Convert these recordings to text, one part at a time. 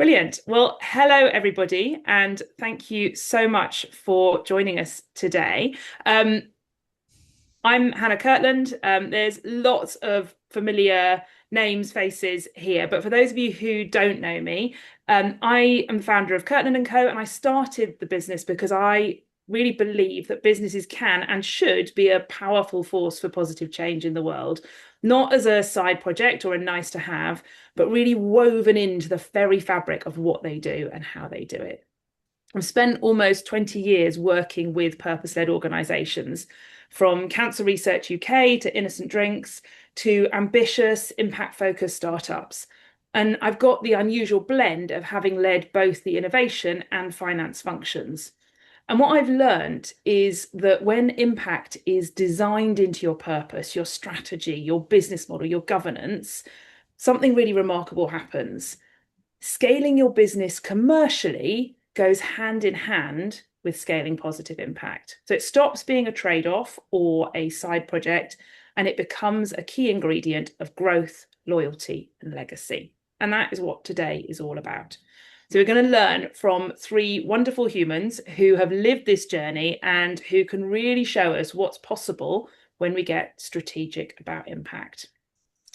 Brilliant. Well, hello, everybody, and thank you so much for joining us today. Um, I'm Hannah Keartland. There's lots of familiar names, faces here, but for those of you who don't know me, I am the founder of Keartland Co, and I started the business because I really believe that businesses can and should be a powerful force for positive change in the world, not as a side project or a nice to have, but really woven into the very fabric of what they do and how they do it. I've spent almost 20 years working with purpose-led organisations, from Cancer Research UK to Innocent Drinks to ambitious, impact-focused startups. And I've got the unusual blend of having led both the innovation and finance functions. And what I've learned is that when impact is designed into your purpose, your strategy, your business model, your governance, something really remarkable happens. Scaling your business commercially goes hand in hand with scaling positive impact. So it stops being a trade-off or a side project, and it becomes a key ingredient of growth, loyalty, and legacy. And that is what today is all about. So we're going to learn from three wonderful humans who have lived this journey and who can really show us what's possible when we get strategic about impact.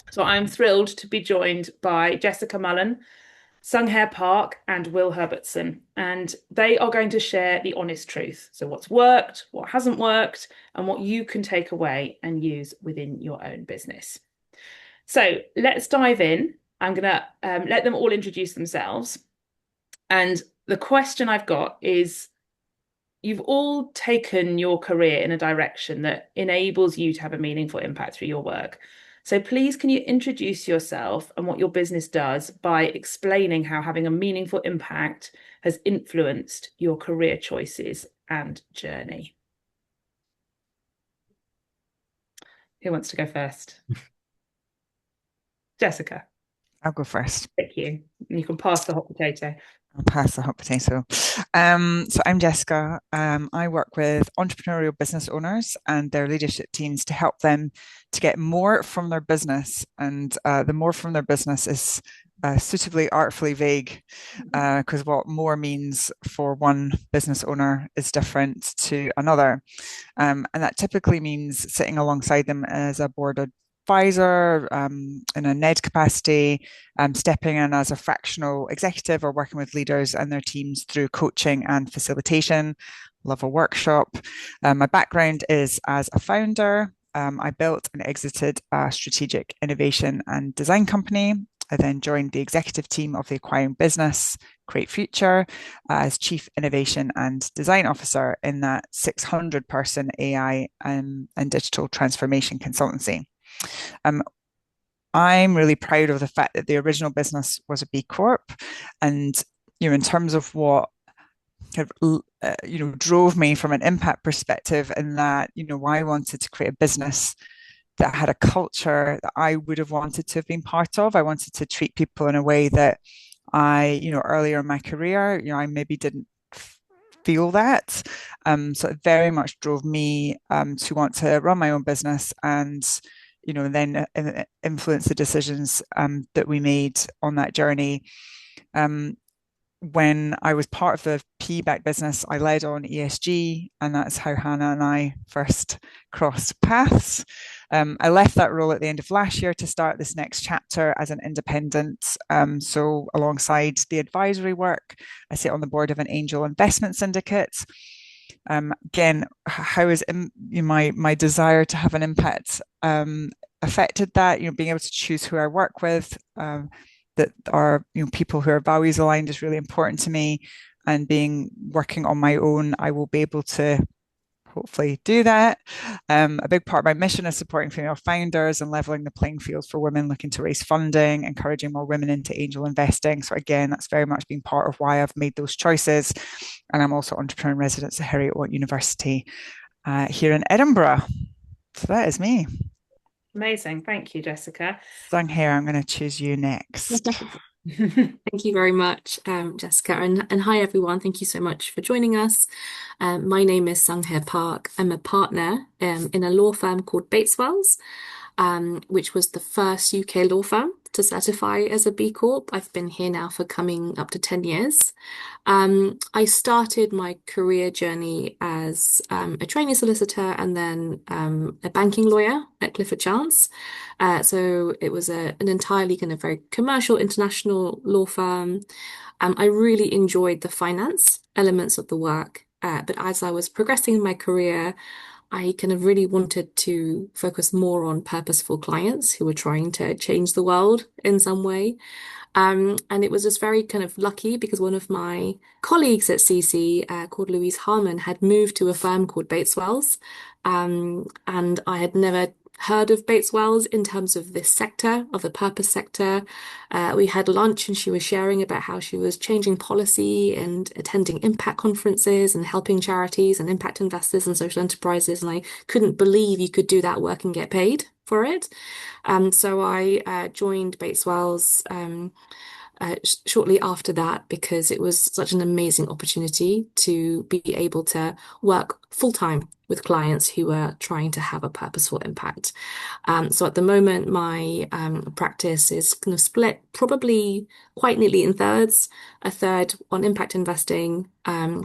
So I'm thrilled to be joined by Jessica Mullen, Sunghair Park, and Will Herbertson, and they are going to share the honest truth. So what's worked, what hasn't worked, and what you can take away and use within your own business. So let's dive in. I'm going to let them all introduce themselves. And the question I've got is, you've all taken your career in a direction that enables you to have a meaningful impact through your work. So please, can you introduce yourself and what your business does by explaining how having a meaningful impact has influenced your career choices and journey? Who wants to go first? Jessica. I'll go first. Thank you. And you can pass the hot potato. I'll pass the hot potato. So I'm Jessica. I work with entrepreneurial business owners and their leadership teams to help them to get more from their business. And the more from their business is suitably artfully vague, because what more means for one business owner is different to another. And that typically means sitting alongside them as a board advisor, in a NED capacity, stepping in as a fractional executive, or working with leaders and their teams through coaching and facilitation. Love a workshop. My background is as a founder. I built and exited a strategic innovation and design company. I then joined the executive team of the acquiring business, CreateFuture, as Chief Innovation and Design Officer in that 600-person AI and digital transformation consultancy. I'm really proud of the fact that the original business was a B Corp, and in terms of what drove me from an impact perspective, and that why I wanted to create a business that had a culture that I would have wanted to have been part of. I wanted to treat people in a way that earlier in my career, I maybe didn't feel that. So it very much drove me to want to run my own business and then influence the decisions that we made on that journey. When I was part of the PE-backed business, I led on ESG, and that's how Hannah and I first crossed paths. I left that role at the end of last year to start this next chapter as an independent. So alongside the advisory work, I sit on the board of an angel investment syndicate. Again, how is my desire to have an impact affected that? Being able to choose who I work with, that are people who are values aligned is really important to me. And working on my own, I will be able to hopefully do that. A big part of my mission is supporting female founders and leveling the playing field for women looking to raise funding, encouraging more women into angel investing. So again, that's very much been part of why I've made those choices. And I'm also entrepreneur in residence at Heriot-Watt University here in Edinburgh. So that is me. Amazing. Thank you, Jessica. Sunghair, I'm going to choose you next. Thank you very much, Jessica, and hi everyone. Thank you so much for joining us. My name is Sunghair Park. I'm a partner in a law firm called Bateswells. which was the first UK law firm to certify as a B Corp. I've been here now for coming up to 10 years. I started my career journey as a trainee solicitor and then a banking lawyer at Clifford Chance. So it was an entirely kind of very commercial, international law firm. I really enjoyed the finance elements of the work. But as I was progressing in my career, I kind of really wanted to focus more on purposeful clients who were trying to change the world in some way. And it was just very kind of lucky because one of my colleagues at CC, called Louise Harmon, had moved to a firm called Bates Wells. And I had never heard of Bates Wells in terms of this sector, of the purpose sector. We had lunch and she was sharing about how she was changing policy and attending impact conferences and helping charities and impact investors and social enterprises. And I couldn't believe you could do that work and get paid for it. So I joined Bates Wells shortly after that because it was such an amazing opportunity to be able to work full time with clients who were trying to have a purposeful impact. So at the moment, my practice is kind of split probably quite neatly in thirds, a third on impact investing,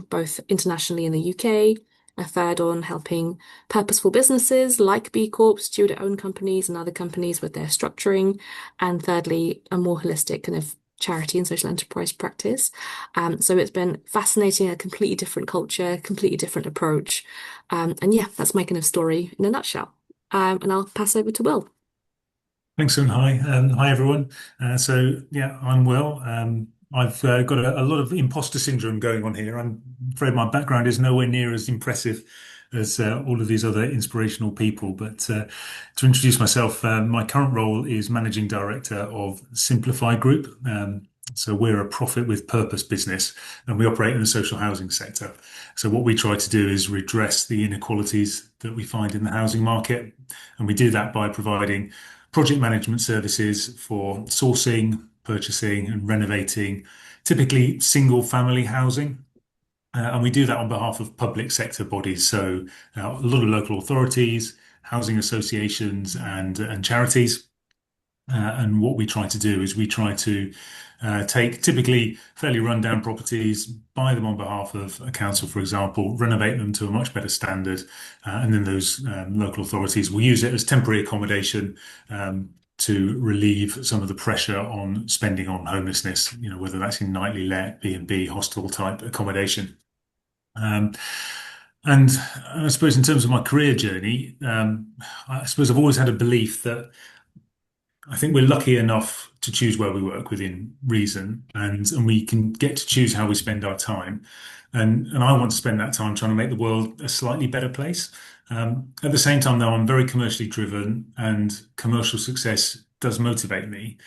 both internationally in the UK, a third on helping purposeful businesses like B Corp, steward-owned companies and other companies with their structuring, and thirdly, a more holistic kind of charity and social enterprise practice. So it's been fascinating, a completely different culture, completely different approach. And yeah, that's my kind of story in a nutshell. And I'll pass over to Will. Thanks, and hi. Hi, everyone. So, yeah, I'm Will. I've got a lot of imposter syndrome going on here. I'm afraid my background is nowhere near as impressive as all of these other inspirational people. But to introduce myself, my current role is Managing Director of Simplify Group. So we're a profit with purpose business and we operate in the social housing sector. So what we try to do is redress the inequalities that we find in the housing market. And we do that by providing project management services for sourcing, purchasing and renovating, typically single family housing. And we do that on behalf of public sector bodies. So a lot of local authorities, housing associations and charities. And what we try to do is we try to take typically fairly rundown properties, buy them on behalf of a council, for example, renovate them to a much better standard, and then those local authorities will use it as temporary accommodation to relieve some of the pressure on spending on homelessness, whether that's in nightly let, B&B, hostel type accommodation. And I suppose in terms of my career journey, I suppose I've always had a belief that I think we're lucky enough to choose where we work within reason, and we can get to choose how we spend our time. And I want to spend that time trying to make the world a slightly better place. At the same time, though, I'm very commercially driven, and commercial success does motivate me.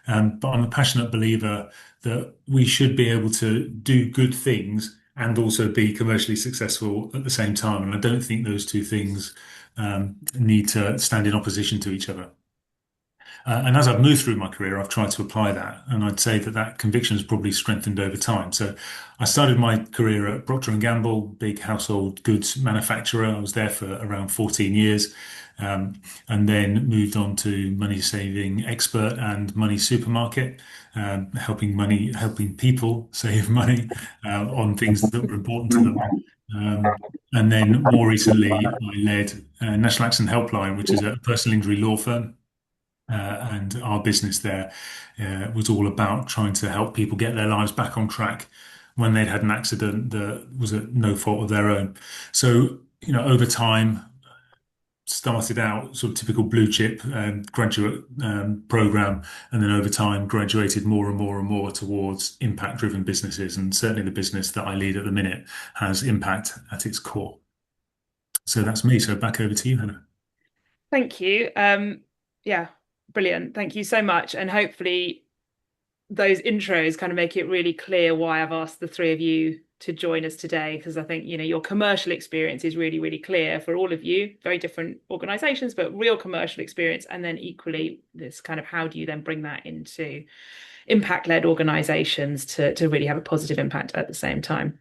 But I'm a passionate believer that we should be able to do good things and also be commercially successful at the same time. And I don't think those two things need to stand in opposition to each other. And as I've moved through my career, I've tried to apply that. And I'd say that that conviction has probably strengthened over time. So I started my career at Procter& and Gamble, big household goods manufacturer. I was there for around 14 years. And then moved on to Money Saving Expert and Money Supermarket, helping people save money on things that were important to them. And then more recently, I led National Accident Helpline, which is a personal injury law firm. And our business there was all about trying to help people get their lives back on track when they'd had an accident that was at no fault of their own. So, over time, started out sort of typical blue chip graduate program, and then over time graduated more and more and more towards impact driven businesses. And certainly the business that I lead at the minute has impact at its core. So that's me. So back over to you, Hannah. Thank you. Yeah, brilliant. Thank you so much. And hopefully those intros kind of make it really clear why I've asked the three of you to join us today, because I think, your commercial experience is really, really clear for all of you, very different organizations, but real commercial experience. And then equally, this kind of how do you then bring that into impact-led organizations to really have a positive impact at the same time.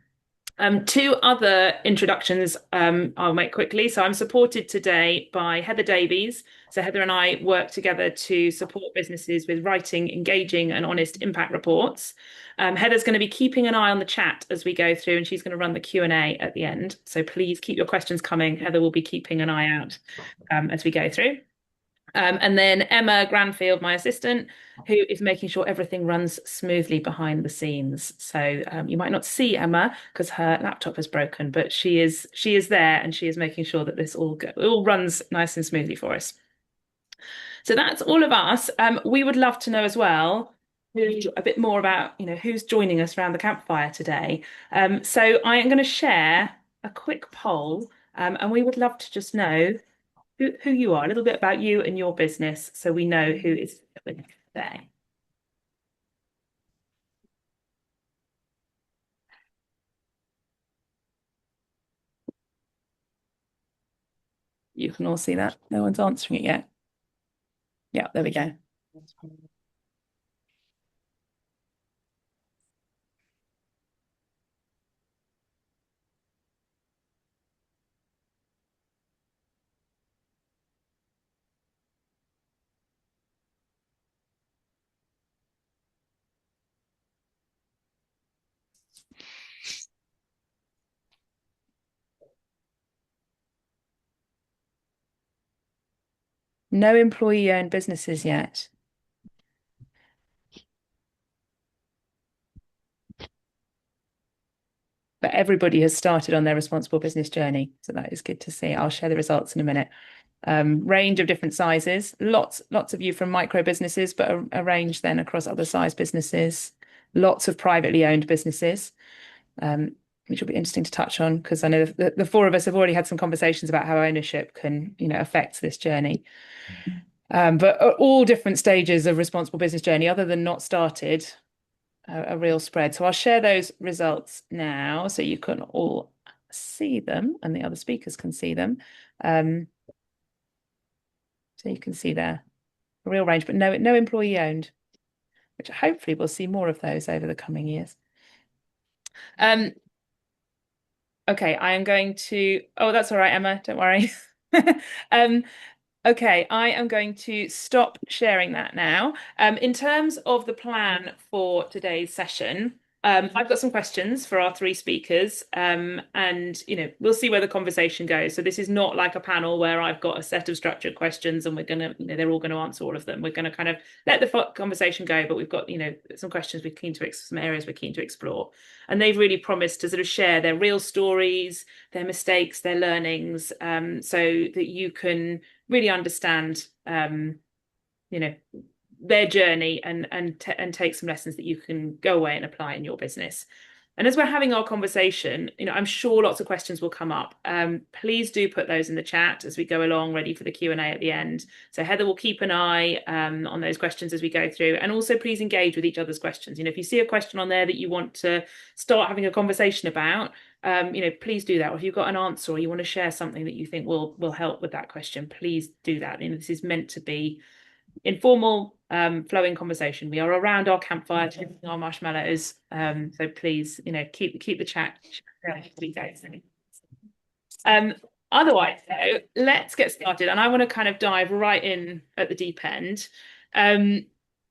Two other introductions I'll make quickly. So I'm supported today by Heather Davies. So Heather and I work together to support businesses with writing engaging and honest impact reports. Heather's going to be keeping an eye on the chat as we go through, and she's going to run the Q&A at the end. So please keep your questions coming. Heather will be keeping an eye out as we go through. And then Emma Granfield, my assistant, who is making sure everything runs smoothly behind the scenes. So you might not see Emma because her laptop is broken, but she is there and she is making sure that this all runs nice and smoothly for us. So that's all of us. We would love to know as well a bit more about who's joining us around the campfire today. So I am going to share a quick poll, and we would love to just know who you are, a little bit about you and your business, so we know who is there. You can all see that. No one's answering it yet. Yeah, there we go. No employee-owned businesses yet. But everybody has started on their responsible business journey. So that is good to see. I'll share the results in a minute. Range of different sizes, lots of you from micro businesses, but a range then across other size businesses, lots of privately owned businesses, which will be interesting to touch on because I know the four of us have already had some conversations about how ownership can, affect this journey. But at all different stages of responsible business journey, other than not started, a real spread. So I'll share those results now so you can all see them and the other speakers can see them. So you can see there a real range, but no employee owned, which hopefully we'll see more of those over the coming years. Okay, I am going to, oh, that's all right, Emma, don't worry. Okay, I am going to stop sharing that now. In terms of the plan for today's session, I've got some questions for our three speakers, and we'll see where the conversation goes. So this is not like a panel where I've got a set of structured questions and we're gonna, they're all going to answer all of them. We're going to kind of let the conversation go, but we've got, some questions we're keen to, some areas we're keen to explore. And they've really promised to sort of share their real stories, their mistakes, their learnings, so that you can really understand, their journey and take some lessons that you can go away and apply in your business. And as we're having our conversation, I'm sure lots of questions will come up. Please do put those in the chat as we go along, ready for the Q&A at the end. So Heather will keep an eye on those questions as we go through. And also please engage with each other's questions. If you see a question on there that you want to start having a conversation about, please do that. Or if you've got an answer or you want to share something that you think will help with that question, please do that. This is meant to be informal, flowing conversation. We are around our campfire, taking our marshmallows. So please, keep the chat. Otherwise, though, let's get started. And I want to kind of dive right in at the deep end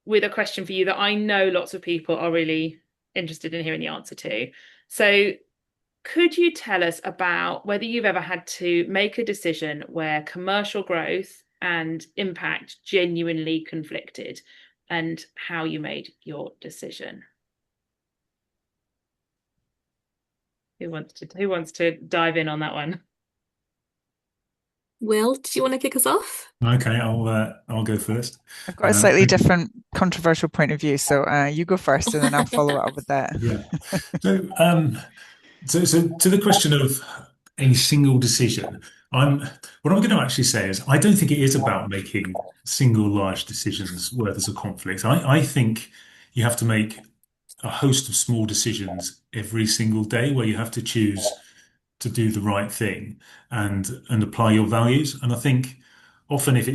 with a question for you that I know lots of people are really interested in hearing the answer to. So could you tell us about whether you've ever had to make a decision where commercial growth and impact genuinely conflicted and how you made your decision? Who wants to dive in on that one? Will, do you want to kick us off? Okay, I'll go first. I've got a slightly different controversial point of view, so you go first, and then I'll follow up with that. Yeah. So to the question of a single decision, what I'm going to actually say is I don't think it is about making single large decisions where there's a conflict. I think you have to make a host of small decisions every single day where you have to choose to do the right thing and apply your values. And I think often if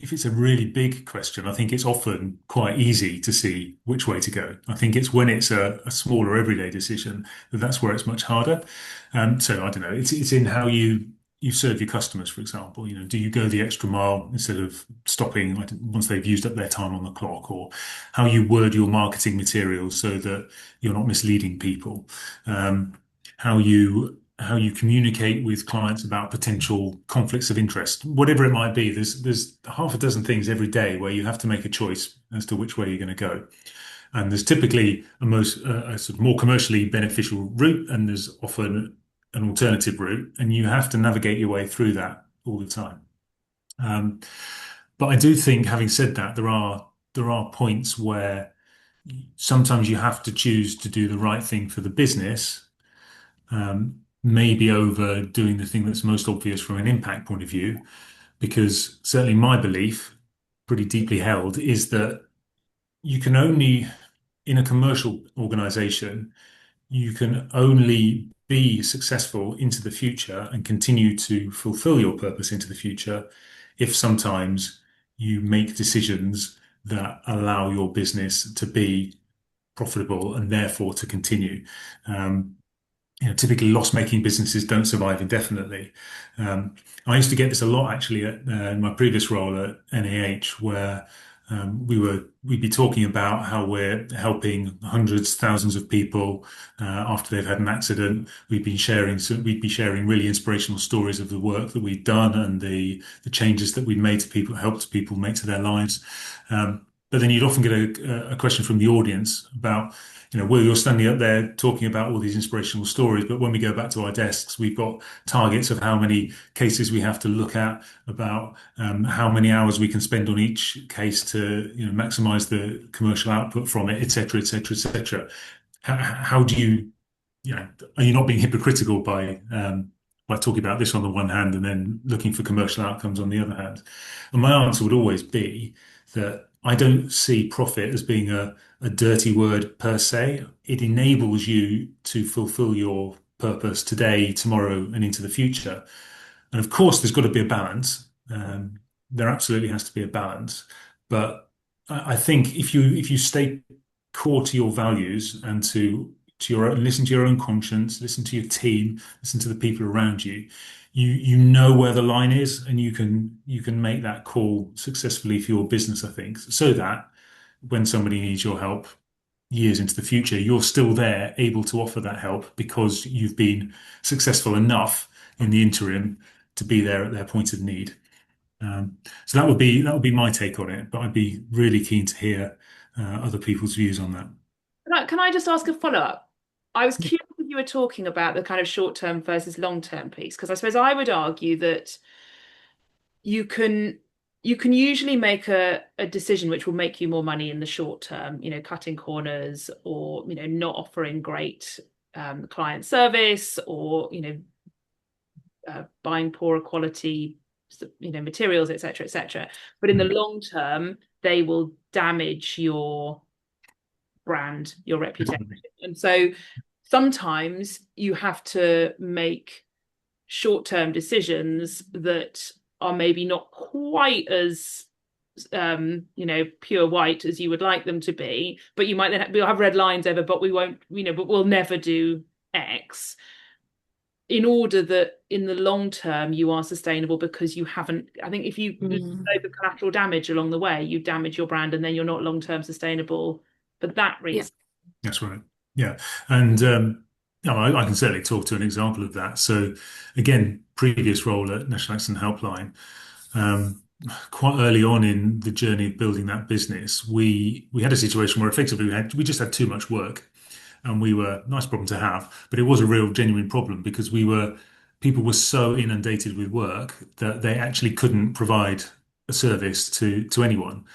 if it's a really big question, I think it's often quite easy to see which way to go. I think it's when it's a smaller everyday decision that's where it's much harder. So I don't know. It's in how you serve your customers, for example. Do you go the extra mile instead of stopping once they've used up their time on the clock, or how you word your marketing materials so that you're not misleading people, how you communicate with clients about potential conflicts of interest, whatever it might be. There's half a dozen things every day where you have to make a choice as to which way you're going to go. And there's typically a sort of more commercially beneficial route, and there's often an alternative route, and you have to navigate your way through that all the time. But I do think, having said that, there are points where sometimes you have to choose to do the right thing for the business, maybe over doing the thing that's most obvious from an impact point of view. Because certainly my belief, pretty deeply held, is that you can only, in a commercial organization, you can only be successful into the future and continue to fulfill your purpose into the future if sometimes you make decisions that allow your business to be profitable and therefore to continue. Typically loss-making businesses don't survive indefinitely. I used to get this a lot actually in my previous role at NAH, where we'd be talking about how we're helping hundreds, thousands of people after they've had an accident. We'd be sharing really inspirational stories of the work that we'd done and the changes that we'd made to people, helped people make to their lives. But then you'd often get a question from the audience about, well, you're standing up there talking about all these inspirational stories, but when we go back to our desks, we've got targets of how many cases we have to look at, about how many hours we can spend on each case to, maximize the commercial output from it, et cetera, et cetera, et cetera. How do are you not being hypocritical by talking about this on the one hand and then looking for commercial outcomes on the other hand? And my answer would always be that I don't see profit as being a dirty word per se. It enables you to fulfill your purpose today, tomorrow, and into the future. And of course, there's got to be a balance. There absolutely has to be a balance. But I think if you stay core to your values and listen to your own conscience, listen to your team, listen to the people around you, you know where the line is, and you can make that call successfully for your business, I think, so that when somebody needs your help years into the future, you're still there, able to offer that help because you've been successful enough in the interim to be there at their point of need. So that would be my take on it, but I'd be really keen to hear other people's views on that. Can I just ask a follow-up? I was curious if you were talking about the kind of short-term versus long-term piece, because I suppose I would argue that you can usually make a decision which will make you more money in the short term, cutting corners, or, not offering great client service, or, buying poorer quality, materials, et cetera, et cetera. But in the long term, they will damage your brand, your reputation. And so sometimes you have to make short-term decisions that are maybe not quite as pure white as you would like them to be, but you might then we'll have red lines over, but we won't, but we'll never do X, in order that in the long term you are sustainable, because you haven't, I think if you over collateral damage along the way, you damage your brand, and then you're not long-term sustainable for that reason. Yeah. That's right. Yeah. And I can certainly talk to an example of that. So again, previous role at National Accident Helpline, quite early on in the journey of building that business, we had a situation where effectively we just had too much work, and we were, nice problem to have, but it was a real genuine problem because people were so inundated with work that they actually couldn't provide a service to anyone.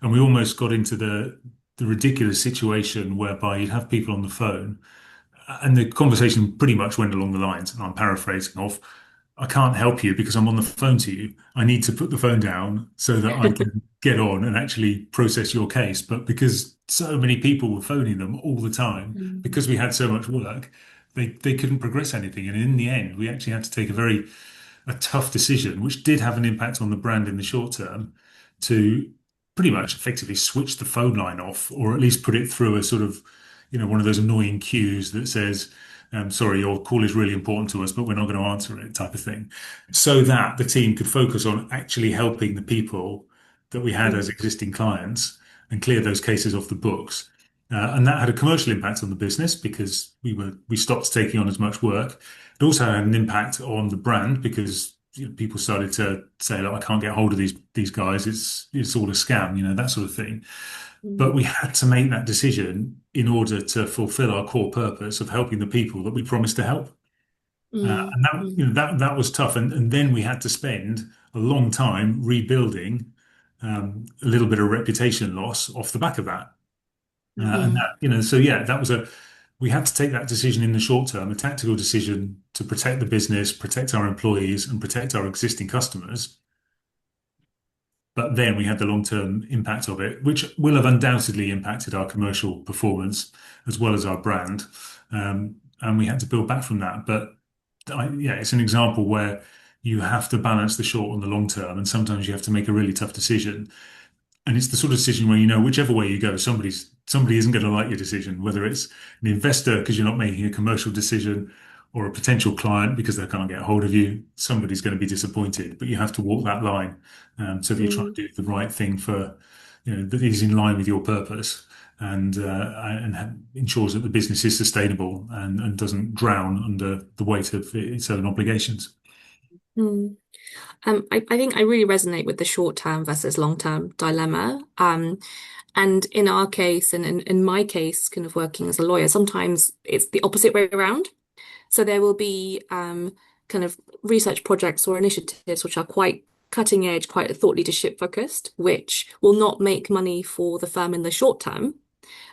And we almost got into the ridiculous situation whereby you'd have people on the phone, and the conversation pretty much went along the lines, and I'm paraphrasing, of, I can't help you because I'm on the phone to you. I need to put the phone down so that I can get on and actually process your case. But because so many people were phoning them all the time, because we had so much work, they couldn't progress anything. And in the end, we actually had to take a tough decision, which did have an impact on the brand in the short term, to pretty much effectively switch the phone line off, or at least put it through a sort of, one of those annoying cues that says, sorry, your call is really important to us, but we're not going to answer it, type of thing, so that the team could focus on actually helping the people that we had as existing clients and clear those cases off the books. And that had a commercial impact on the business because we stopped taking on as much work. It also had an impact on the brand because people started to say, "Look, I can't get hold of these guys. It's all a scam," that sort of thing. But we had to make that decision in order to fulfill our core purpose of helping the people that we promised to help. And that was tough. And then we had to spend a long time rebuilding a little bit of reputation loss off the back of that. And that, so yeah, we had to take that decision in the short term, a tactical decision to protect the business, protect our employees, and protect our existing customers. But then we had the long-term impact of it, which will have undoubtedly impacted our commercial performance as well as our brand. And we had to build back from that. But yeah, it's an example where you have to balance the short and the long term, and sometimes you have to make a really tough decision. And it's the sort of decision where, whichever way you go, somebody isn't going to like your decision, whether it's an investor because you're not making a commercial decision, or a potential client because they can't get hold of you. Somebody's going to be disappointed, but you have to walk that line. So that you try to do the right thing that is in line with your purpose and ensures that the business is sustainable and doesn't drown under the weight of its own obligations. I think I really resonate with the short-term versus long-term dilemma. And in our case, and in my case, kind of working as a lawyer, sometimes it's the opposite way around. So there will be kind of research projects or initiatives which are quite cutting edge, quite thought leadership focused, which will not make money for the firm in the short term,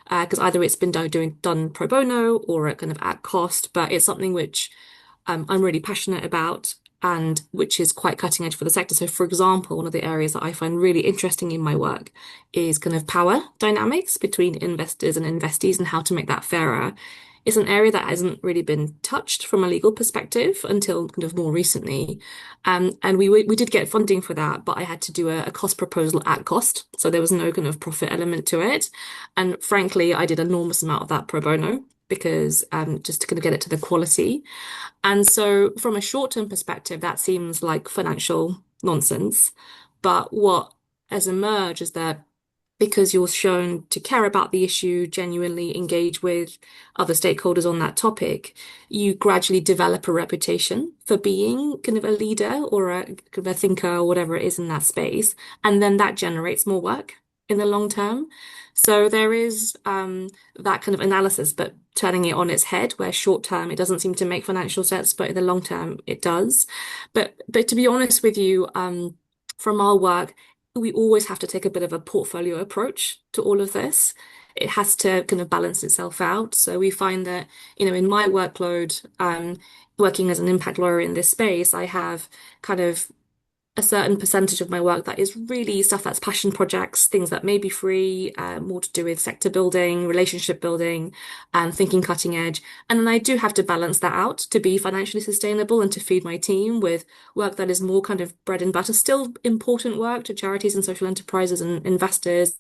because either it's been done pro bono or at kind of at cost, but it's something which I'm really passionate about and which is quite cutting edge for the sector. So, for example, one of the areas that I find really interesting in my work is kind of power dynamics between investors and investees and how to make that fairer. It's an area that hasn't really been touched from a legal perspective until kind of more recently. And we did get funding for that, but I had to do a cost proposal at cost. So there was no kind of profit element to it. And frankly, I did an enormous amount of that pro bono because just to kind of get it to the quality. And so from a short-term perspective, that seems like financial nonsense. But what has emerged is that because you're shown to care about the issue, genuinely engage with other stakeholders on that topic, you gradually develop a reputation for being kind of a leader or kind of a thinker or whatever it is in that space. And then that generates more work in the long term. So there is that kind of analysis, but turning it on its head, where short term it doesn't seem to make financial sense, but in the long term it does. But to be honest with you, from our work, we always have to take a bit of a portfolio approach to all of this. It has to kind of balance itself out. So we find that, in my workload, working as an impact lawyer in this space, I have kind of a certain percentage of my work that is really stuff that's passion projects, things that may be free, more to do with sector building, relationship building, and thinking cutting edge. And then I do have to balance that out to be financially sustainable and to feed my team with work that is more kind of bread and butter, still important work to charities and social enterprises and investors,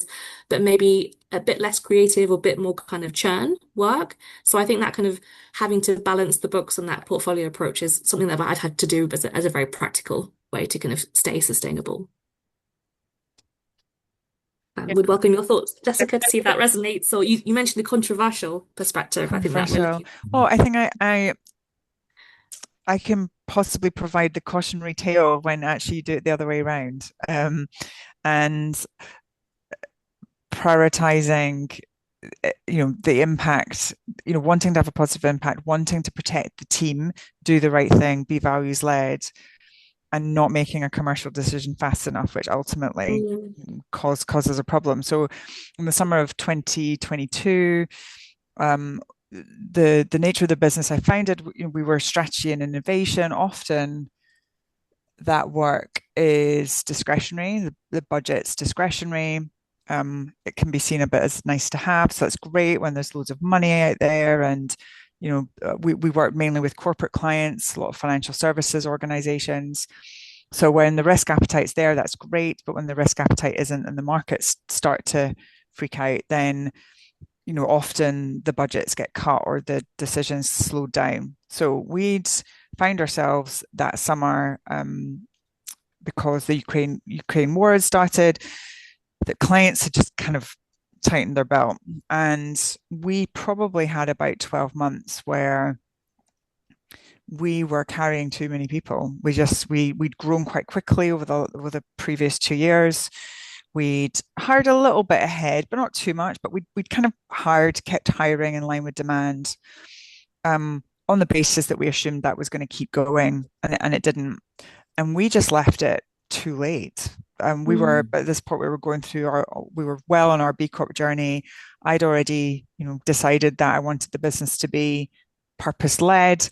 but maybe a bit less creative or a bit more kind of churn work. So I think that kind of having to balance the books and that portfolio approach is something that I've had to do as a very practical way to kind of stay sustainable. Would welcome your thoughts, Jessica, to see if that resonates. Or you mentioned the controversial perspective. Controversial. I think that really... Well, I think I can possibly provide the cautionary tale when actually you do it the other way around, and prioritizing the impact, wanting to have a positive impact, wanting to protect the team, do the right thing, be values led, and not making a commercial decision fast enough, which ultimately causes a problem. So in the summer of 2022, the nature of the business I founded, we were strategy and innovation. Often that work is discretionary, the budget's discretionary. It can be seen a bit as nice to have. So that's great when there's loads of money out there. And we work mainly with corporate clients, a lot of financial services organizations. So when the risk appetite's there, that's great. But when the risk appetite isn't and the markets start to freak out, then often the budgets get cut or the decisions slowed down. So we'd find ourselves that summer, because the Ukraine war had started, that clients had just kind of tightened their belt, and we probably had about 12 months where we were carrying too many people. We'd grown quite quickly over the previous 2 years. We'd hired a little bit ahead, but not too much. But we'd kind of kept hiring in line with demand, on the basis that we assumed that was going to keep going, and it didn't. And we just left it too late. We were at this point, we were well on our B Corp journey. I'd already, decided that I wanted the business to be purpose led.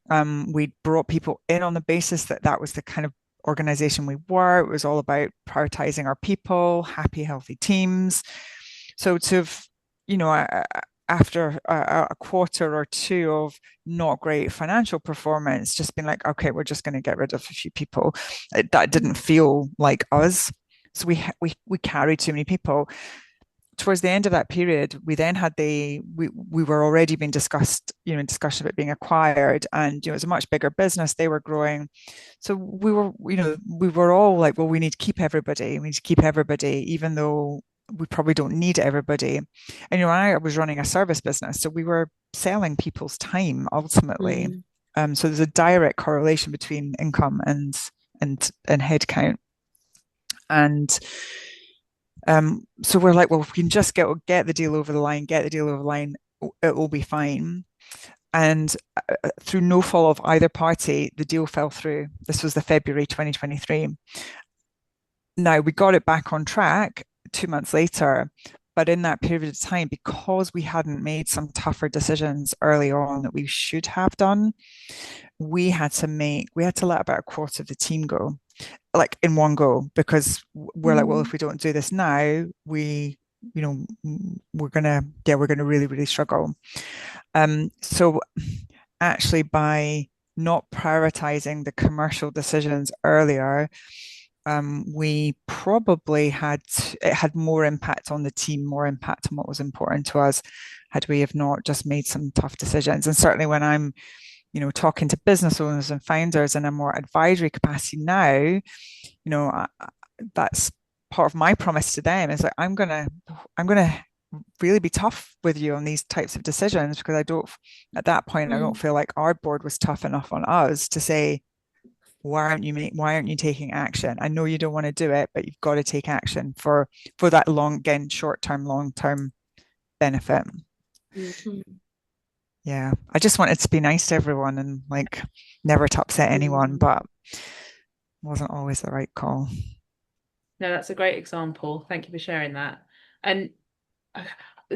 We brought people in on the basis that that was the kind of organization we were. It was all about prioritizing our people, happy, healthy teams. So after a quarter or two of not great financial performance, just been like, okay, we're just going to get rid of a few people. That didn't feel like us. So we carried too many people. Towards the end of that period, we then had we were already being discussed, in discussion about being acquired, and it was a much bigger business. They were growing, so we were all like, well, we need to keep everybody. We need to keep everybody, even though we probably don't need everybody. And I was running a service business, so we were selling people's time ultimately. So there's a direct correlation between income and headcount. And so we're like, well, if we can just get the deal over the line, it will be fine. And through no fault of either party, the deal fell through. This was the February 2023. Now we got it back on track 2 months later, but in that period of time, because we hadn't made some tougher decisions early on that we should have done, we had to let about a quarter of the team go, like in one go, because we're like, well, if we don't do this now, we're gonna really, really struggle. So actually, by not prioritizing the commercial decisions earlier, we probably had more impact on the team, more impact on what was important to us, had we have not just made some tough decisions. And certainly when I'm talking to business owners and founders in a more advisory capacity now, that's part of my promise to them, is like, I'm gonna really be tough with you on these types of decisions, because I don't feel like our board was tough enough on us to say, why aren't you taking action? I know you don't want to do it, but you've got to take action for that short-term, long-term benefit. Yeah, I just wanted to be nice to everyone and like never to upset anyone, but wasn't always the right call. No, that's a great example. Thank you for sharing that. And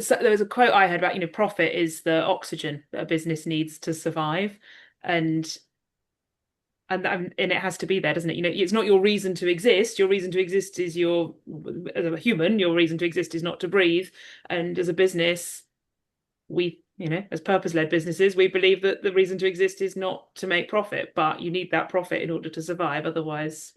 so there was a quote I heard about, profit is the oxygen that a business needs to survive, and it has to be there, doesn't it? It's not your reason to exist. Your reason to exist is as a human, your reason to exist is not to breathe. And as a business, as purpose-led businesses, we believe that the reason to exist is not to make profit, but you need that profit in order to survive. Otherwise,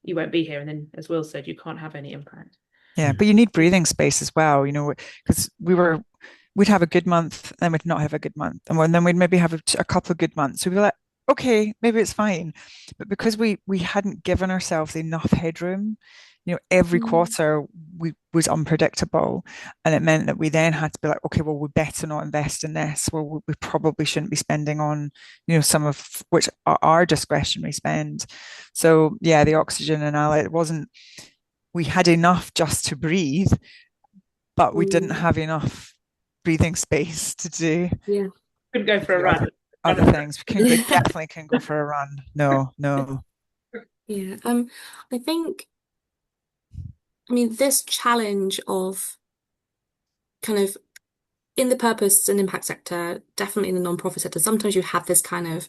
you won't be here. And then, as Will said, you can't have any impact. Yeah, but you need breathing space as well, because we'd have a good month, then we'd not have a good month, and then we'd maybe have a couple of good months. So we'd be like, okay, maybe it's fine. But because we hadn't given ourselves enough headroom, every quarter was unpredictable. And it meant that we then had to be like, okay, well, we better not invest in this. Well, we probably shouldn't be spending on, some of which are our discretionary spend. So yeah, the oxygen analogy, we had enough just to breathe, but we didn't have enough breathing space to do. Yeah. Couldn't go for a run. Other things. We definitely can go for a run. No. Yeah. This challenge of kind of in the purpose and impact sector, definitely in the non-profit sector, sometimes you have this kind of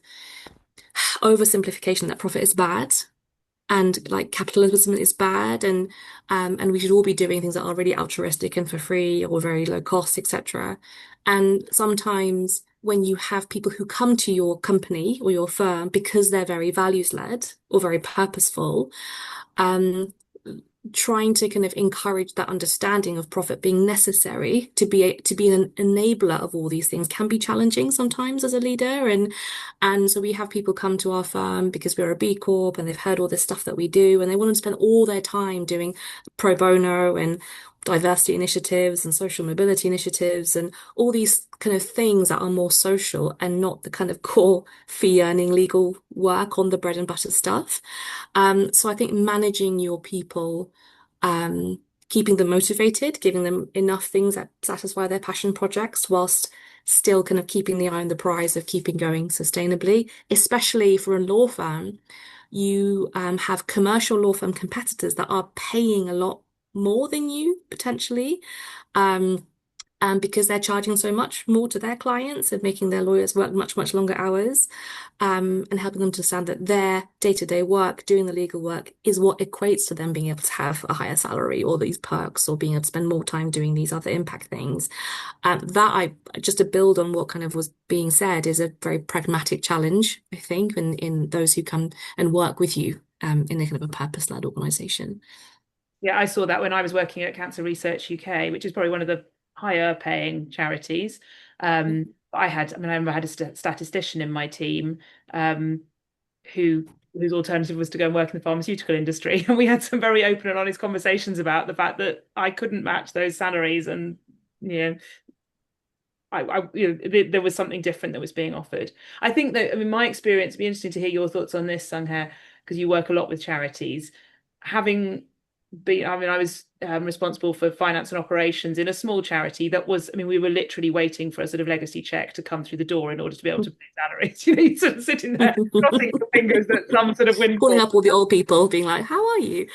oversimplification that profit is bad and like capitalism is bad, and we should all be doing things that are really altruistic and for free or very low cost, etc. And sometimes when you have people who come to your company or your firm because they're very values led or very purposeful, um, trying to kind of encourage that understanding of profit being necessary to be an enabler of all these things can be challenging sometimes as a leader. And so we have people come to our firm because we're a B Corp and they've heard all this stuff that we do, and they want to spend all their time doing pro bono and diversity initiatives and social mobility initiatives and all these kind of things that are more social and not the kind of core fee earning legal work on the bread and butter stuff. So I think managing your people, keeping them motivated, giving them enough things that satisfy their passion projects whilst still kind of keeping the eye on the prize of keeping going sustainably, especially for a law firm. You have commercial law firm competitors that are paying a lot more than you potentially. Um, because they're charging so much more to their clients and making their lawyers work much, much longer hours, and helping them to understand that their day-to-day work, doing the legal work, is what equates to them being able to have a higher salary or these perks or being able to spend more time doing these other impact things. Just to build on what kind of was being said, is a very pragmatic challenge, I think, in those who come and work with you, in a kind of a purpose-led organization. Yeah, I saw that when I was working at Cancer Research UK, which is probably one of the higher paying charities. I remember I had a statistician in my team, whose alternative was to go and work in the pharmaceutical industry. And we had some very open and honest conversations about the fact that I couldn't match those salaries. And, there was something different that was being offered. I think that, my experience, it'd be interesting to hear your thoughts on this, Sunghae, because you work a lot with charities. Having I was responsible for finance and operations in a small charity that was, we were literally waiting for a sort of legacy check to come through the door in order to be able to pay salaries. You're sort of sitting there crossing your fingers that some sort of windfall. Calling up all the old people, being like, "How are you?"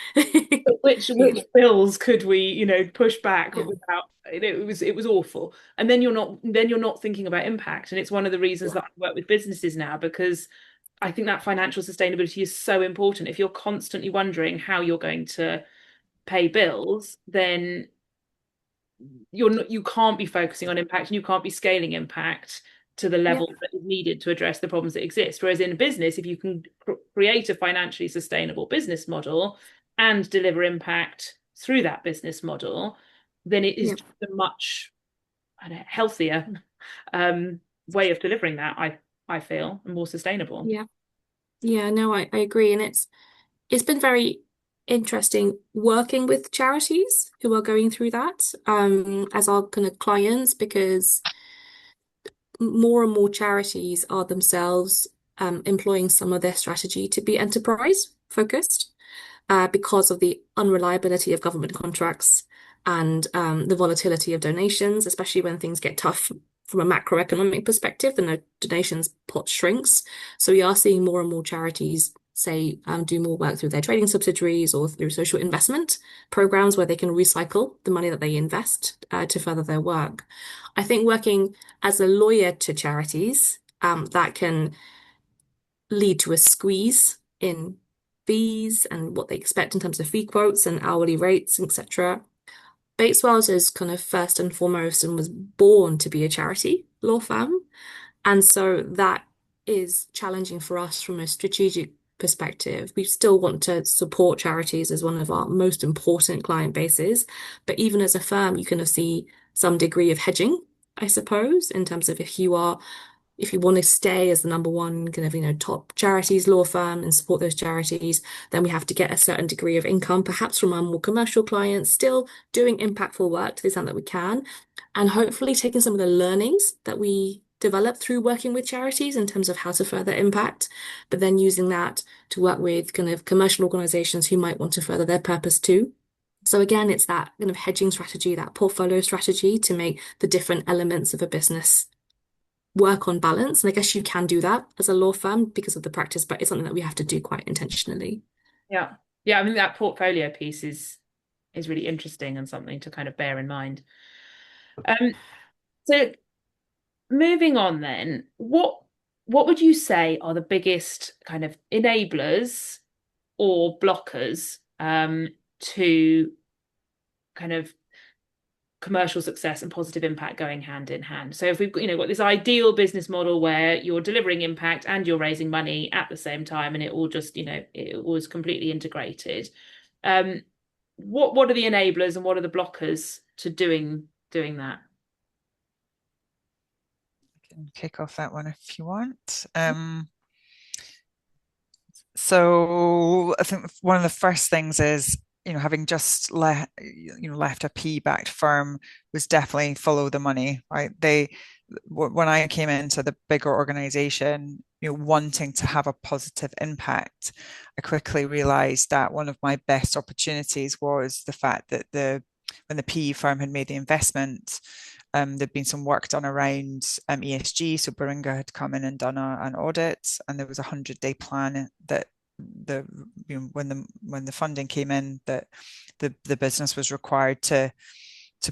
which bills could we, push back without? It was awful. And then you're not thinking about impact. And it's one of the reasons that I work with businesses now, because I think that financial sustainability is so important. If you're constantly wondering how you're going to pay bills, then you can't be focusing on impact, and you can't be scaling impact to the level that is needed to address the problems that exist. Whereas in a business, if you can create a financially sustainable business model and deliver impact through that business model, then it is a much healthier way of delivering that, I feel, and more sustainable. No, I agree. And it's been very interesting working with charities who are going through that, as our kind of clients, because more and more charities are themselves employing some of their strategy to be enterprise focused, because of the unreliability of government contracts and the volatility of donations, especially when things get tough from a macroeconomic perspective, then the donations pot shrinks. So we are seeing more and more charities say do more work through their trading subsidiaries or through social investment programs where they can recycle the money that they invest to further their work. I think working as a lawyer to charities, that can lead to a squeeze in fees and what they expect in terms of fee quotes and hourly rates, etc. Bates Wells is kind of first and foremost and was born to be a charity law firm. And so that is challenging for us from a strategic perspective. We still want to support charities as one of our most important client bases. But even as a firm, you kind of see some degree of hedging, I suppose, in terms of if you want to stay as the number one kind of, top charities law firm and support those charities, then we have to get a certain degree of income, perhaps from our more commercial clients, still doing impactful work to the extent that we can, and hopefully taking some of the learnings that we develop through working with charities in terms of how to further impact, but then using that to work with kind of commercial organizations who might want to further their purpose too. So again, it's that kind of hedging strategy, that portfolio strategy to make the different elements of a business work on balance. And I guess you can do that as a law firm because of the practice, but it's something that we have to do quite intentionally. Yeah. That portfolio piece is really interesting and something to kind of bear in mind. So moving on then, what would you say are the biggest kind of enablers or blockers to kind of commercial success and positive impact going hand in hand. So if we've got this ideal business model where you're delivering impact and you're raising money at the same time, and it all just it was completely integrated. What are the enablers and what are the blockers to doing that? I can kick off that one if you want. So I think one of the first things is, having just left a PE-backed firm, was definitely follow the money, right? When I came into the bigger organization, wanting to have a positive impact, I quickly realized that one of my best opportunities was the fact that when the PE firm had made the investment, there'd been some work done around ESG. So Baringa had come in and done an audit, and there was a 100-day plan that when the funding came in, that the business was required to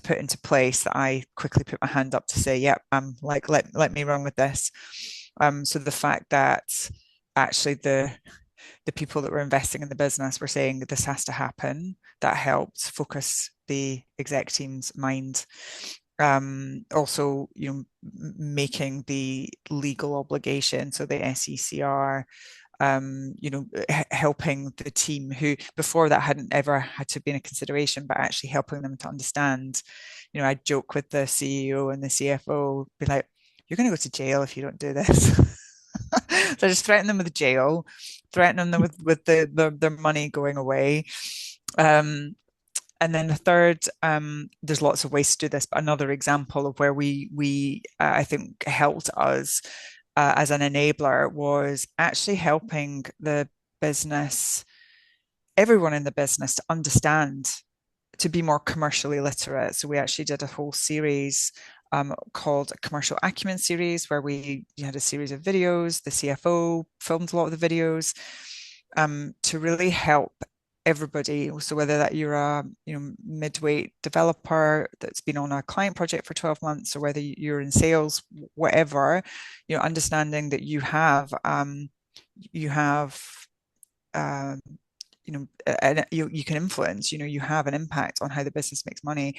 put into place, that I quickly put my hand up to say, yep, let me run with this. So the fact that actually the people that were investing in the business were saying that this has to happen, that helped focus the exec team's mind. Also, making the legal obligation, so the SECR, helping the team who before that hadn't ever had to be in a consideration, but actually helping them to understand. I joke with the CEO and the CFO, be like, you're going to go to jail if you don't do this. So I just threaten them with jail, threaten them with their money going away. And then the third, there's lots of ways to do this, but another example of where we I think helped us as an enabler was actually helping the business, everyone in the business, to understand, to be more commercially literate. So we actually did a whole series called a Commercial Acumen series, where we had a series of videos. The CFO filmed a lot of the videos to really help everybody. So whether that you're a mid-weight developer that's been on a client project for 12 months, or whether you're in sales, whatever, understanding that you can influence, you have an impact on how the business makes money.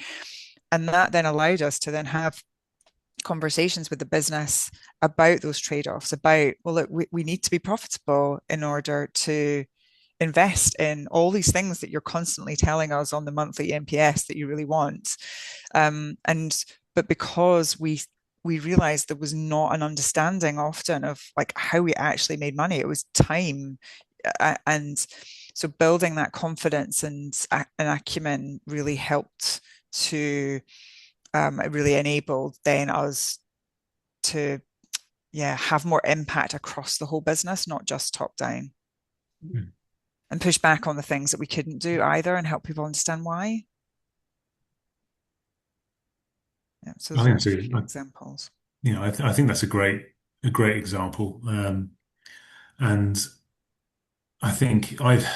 And that then allowed us to then have conversations with the business about those trade-offs, about, well, look, we need to be profitable in order to invest in all these things that you're constantly telling us on the monthly NPS that you really want. But because we realized there was not an understanding often of like how we actually made money, it was time. And so building that confidence and acumen really helped to, it really enabled then us to, have more impact across the whole business, not just top down. Mm-hmm. And push back on the things that we couldn't do either, and help people understand why. Yeah, so I think those are examples. I think that's a great example, and I think I've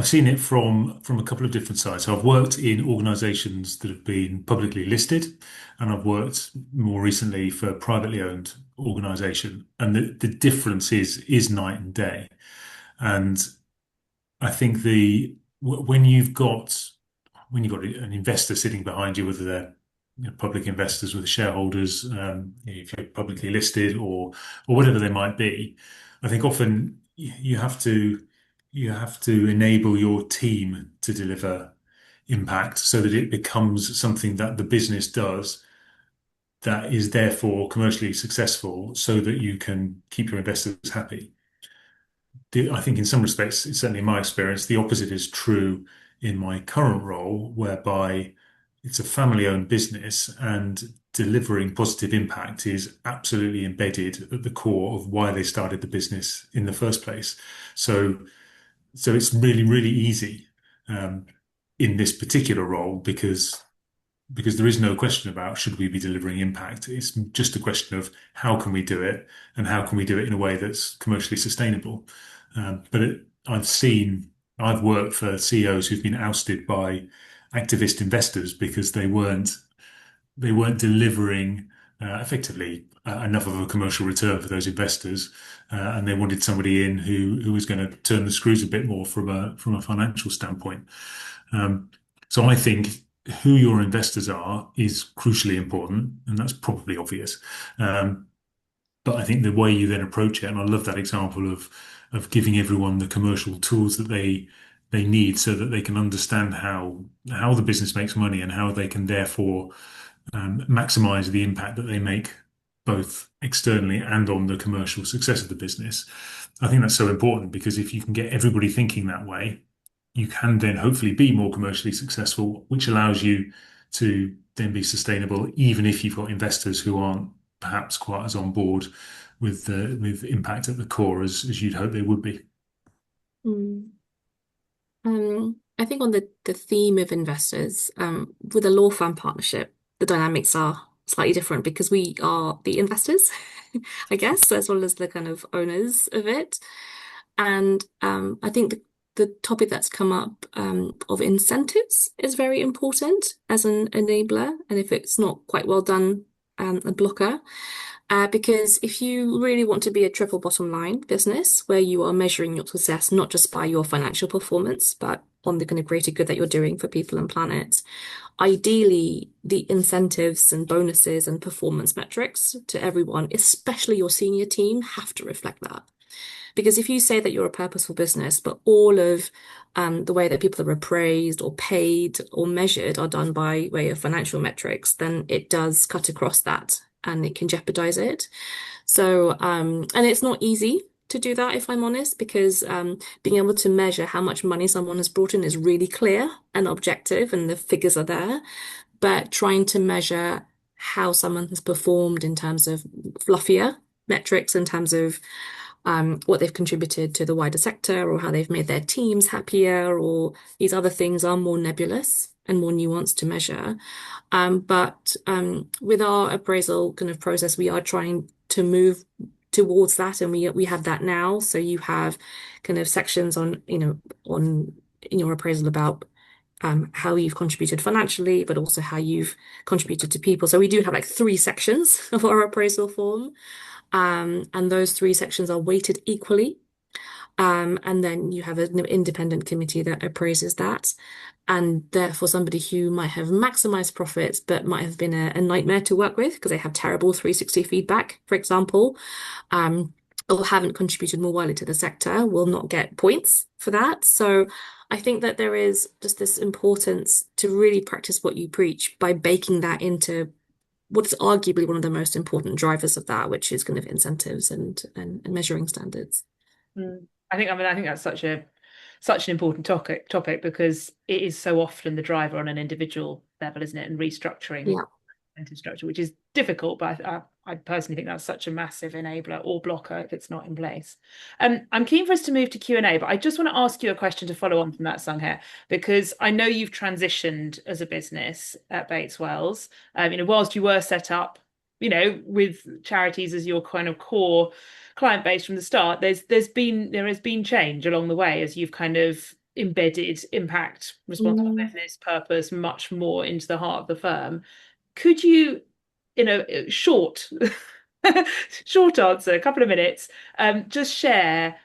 seen it from a couple of different sides. So I've worked in organisations that have been publicly listed, and I've worked more recently for a privately owned organisation, and the difference is night and day. And I think when you've got an investor sitting behind you, whether they're public investors with shareholders, if you're publicly listed or whatever they might be, I think often you have to enable your team to deliver impact so that it becomes something that the business does that is therefore commercially successful, so that you can keep your investors happy. I think in some respects, certainly in my experience, the opposite is true in my current role, whereby it's a family-owned business and delivering positive impact is absolutely embedded at the core of why they started the business in the first place. So it's really, really easy in this particular role because there is no question about should we be delivering impact. It's just a question of how can we do it, and how can we do it in a way that's commercially sustainable. I've worked for CEOs who've been ousted by activist investors because they weren't delivering effectively enough of a commercial return for those investors, and they wanted somebody in who was going to turn the screws a bit more from a financial standpoint. So I think who your investors are is crucially important, and that's probably obvious. Um, but I think the way you then approach it, and I love that example of giving everyone the commercial tools that they need so that they can understand how the business makes money and how they can therefore maximize the impact that they make both externally and on the commercial success of the business. I think that's so important because if you can get everybody thinking that way, you can then hopefully be more commercially successful, which allows you to then be sustainable, even if you've got investors who aren't perhaps quite as on board with impact at the core as you'd hope they would be. Mm. I think on the theme of investors, with a law firm partnership, the dynamics are slightly different because we are the investors, I guess, as well as the kind of owners of it. And I think the topic that's come up of incentives is very important as an enabler. And if it's not quite well done, a blocker. Because if you really want to be a triple bottom line business where you are measuring your success not just by your financial performance, but on the kind of greater good that you're doing for people and planet, ideally the incentives and bonuses and performance metrics to everyone, especially your senior team, have to reflect that. Because if you say that you're a purposeful business, but all of the way that people are appraised or paid or measured are done by way of financial metrics, then it does cut across that and it can jeopardize it. So, and it's not easy to do that, if I'm honest, because being able to measure how much money someone has brought in is really clear and objective, and the figures are there. But trying to measure how someone has performed in terms of fluffier metrics, in terms of what they've contributed to the wider sector or how they've made their teams happier, or these other things are more nebulous and more nuanced to measure. But with our appraisal kind of process, we are trying to move towards that, and we have that now. So you have kind of sections on, on in your appraisal about how you've contributed financially, but also how you've contributed to people. So we do have like 3 sections of our appraisal form. And those 3 sections are weighted equally. And then you have an independent committee that appraises that. And therefore, somebody who might have maximized profits but might have been a nightmare to work with because they have terrible 360 feedback, for example, or haven't contributed more widely to the sector will not get points for that. So I think that there is just this importance to really practice what you preach by baking that into what is arguably one of the most important drivers of that, which is kind of incentives and measuring standards. I think that's such an important topic because it is so often the driver on an individual level, isn't it? And restructuring Yeah. incentive structure, which is difficult, but I personally think that's such a massive enabler or blocker if it's not in place. I'm keen for us to move to Q&A, but I just want to ask you a question to follow on from that, Sunghae, because I know you've transitioned as a business at Bates Wells. Whilst you were set up, with charities as your kind of core client base from the start, there has been change along the way as you've kind of embedded impact, responsible business, purpose much more into the heart of the firm. Could you, in a short answer, a couple of minutes, just share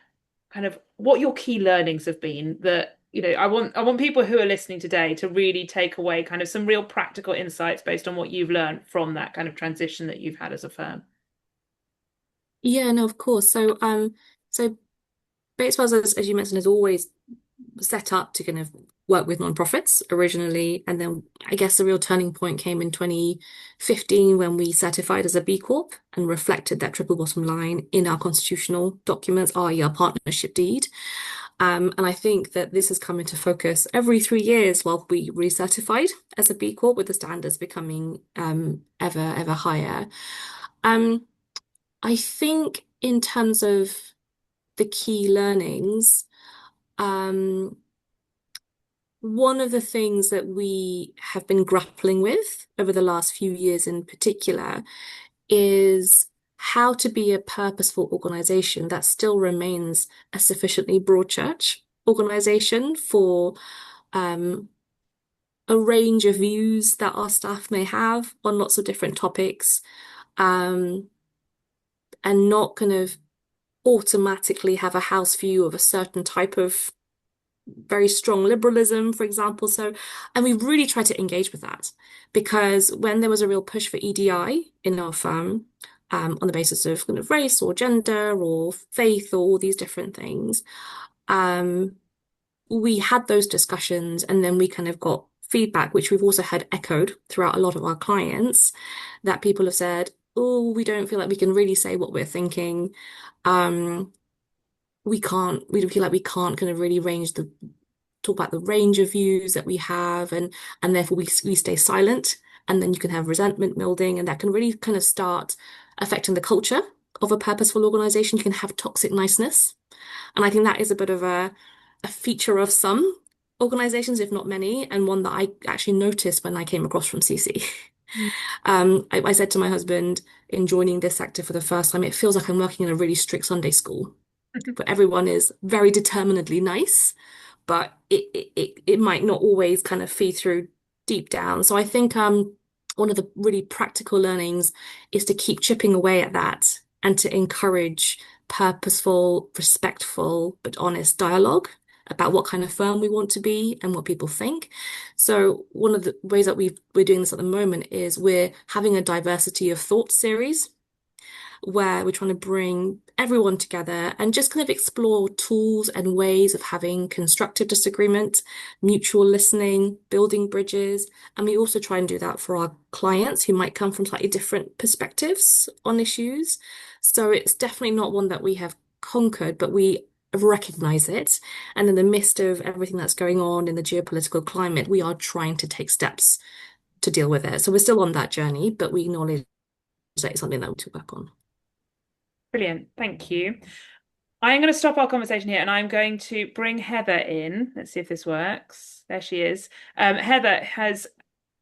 kind of what your key learnings have been that, I want people who are listening today to really take away kind of some real practical insights based on what you've learned from that kind of transition that you've had as a firm. Yeah, no, of course. So Bates Wells, as you mentioned, is always set up to kind of work with nonprofits originally. And then I guess the real turning point came in 2015 when we certified as a B Corp and reflected that triple bottom line in our constitutional documents, i.e. our partnership deed. And I think that this has come into focus every 3 years while we recertified as a B Corp, with the standards becoming ever higher. I think in terms of the key learnings, one of the things that we have been grappling with over the last few years in particular is how to be a purposeful organization that still remains a sufficiently broad church organization for a range of views that our staff may have on lots of different topics, and not kind of automatically have a house view of a certain type of very strong liberalism, for example. So, and we really tried to engage with that because when there was a real push for EDI in our firm, on the basis of kind of race or gender or faith or all these different things, um, we had those discussions and then we kind of got feedback, which we've also had echoed throughout a lot of our clients, that people have said, oh, we don't feel like we can really say what we're thinking. Um, we don't feel like we can't kind of really talk about the range of views that we have, and therefore we stay silent, and then you can have resentment building, and that can really kind of start affecting the culture of a purposeful organization. You can have toxic niceness. And I think that is a bit of a feature of some organizations, if not many, and one that I actually noticed when I came across from CC. Mm. I said to my husband in joining this sector for the first time, it feels like I'm working in a really strict Sunday school where everyone is very determinedly nice, but it might not always kind of feed through deep down. So I think one of the really practical learnings is to keep chipping away at that and to encourage purposeful, respectful, but honest dialogue about what kind of firm we want to be and what people think. So one of the ways that we're doing this at the moment is we're having a diversity of thought series where we're trying to bring everyone together and just kind of explore tools and ways of having constructive disagreement, mutual listening, building bridges. And we also try and do that for our clients who might come from slightly different perspectives on issues. So it's definitely not one that we have conquered, but we recognize it. And in the midst of everything that's going on in the geopolitical climate, we are trying to take steps to deal with it. So we're still on that journey, but we acknowledge that it's something that we need to work on. Brilliant. Thank you. I'm going to stop our conversation here and I'm going to bring Heather in. Let's see if this works. There she is. Heather has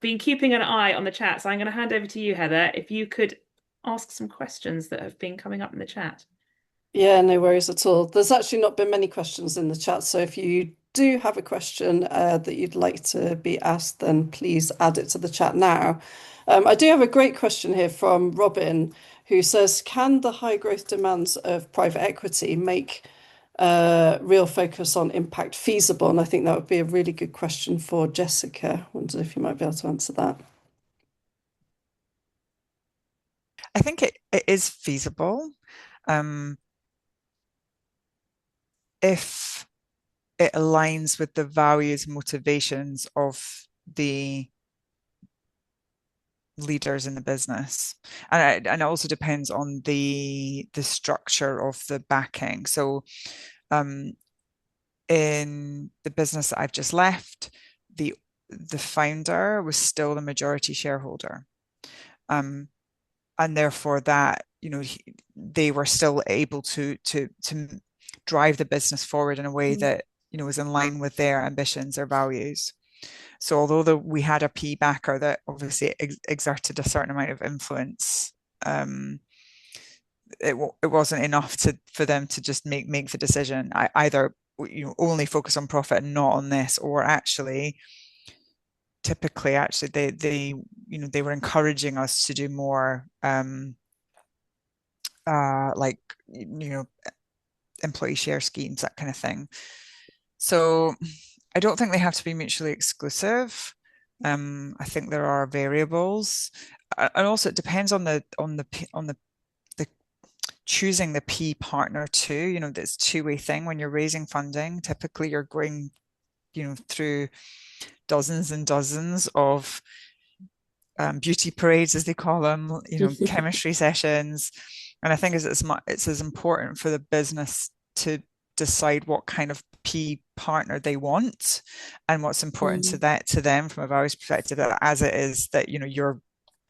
been keeping an eye on the chat, so I'm going to hand over to you, Heather, if you could ask some questions that have been coming up in the chat. Yeah, no worries at all. There's actually not been many questions in the chat, so if you do have a question that you'd like to be asked, then please add it to the chat now. I do have a great question here from Robin, who says, can the high growth demands of private equity make real focus on impact feasible? And I think that would be a really good question for Jessica. I wonder if you might be able to answer that. I think it is feasible. If it aligns with the values and motivations of the leaders in the business, and it also depends on the structure of the backing. So in the business that I've just left, the founder was still the majority shareholder, and therefore that they were still able to drive the business forward in a way that was in line with their ambitions, their values. So although we had a PE backer that obviously exerted a certain amount of influence, it wasn't enough for them to just make the decision. Either only focus on profit and not on this, or typically they were encouraging us to do more like employee share schemes, that kind of thing. So I don't think they have to be mutually exclusive. I think there are variables, and also it depends on the choosing the P partner too. This two-way thing. When you're raising funding, typically you're going through dozens and dozens of beauty parades, as they call them, chemistry sessions. And I think it's as important for the business to decide what kind of P partner they want and what's important to them from a values perspective, as it is that you're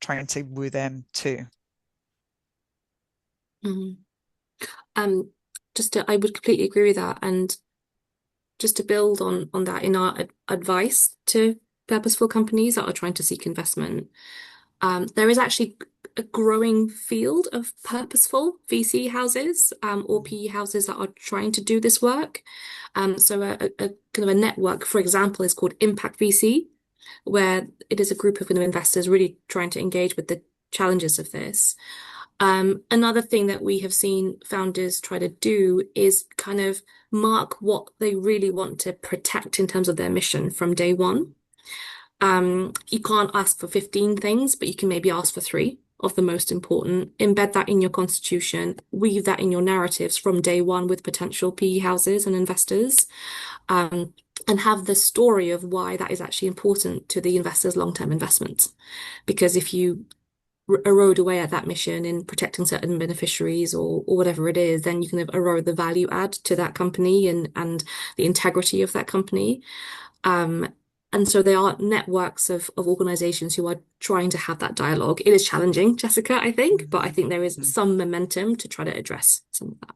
trying to woo them too. I would completely agree with that, and just to build on that, in our advice to purposeful companies that are trying to seek investment, there is actually a growing field of purposeful VC houses or PE houses that are trying to do this work. So a kind of a network, for example, is called Impact VC, where it is a group of investors really trying to engage with the challenges of this. Another thing that we have seen founders try to do is kind of mark what they really want to protect in terms of their mission from day one. You can't ask for 15 things, but you can maybe ask for three of the most important. Embed that in your constitution, weave that in your narratives from day one with potential PE houses and investors, and have the story of why that is actually important to the investor's long-term investment. Because if you erode away at that mission in protecting certain beneficiaries or whatever it is, then you can erode the value add to that company and the integrity of that company. And so there are networks of organizations who are trying to have that dialogue. It is challenging, Jessica, I think, but I think there is some momentum to try to address some of that.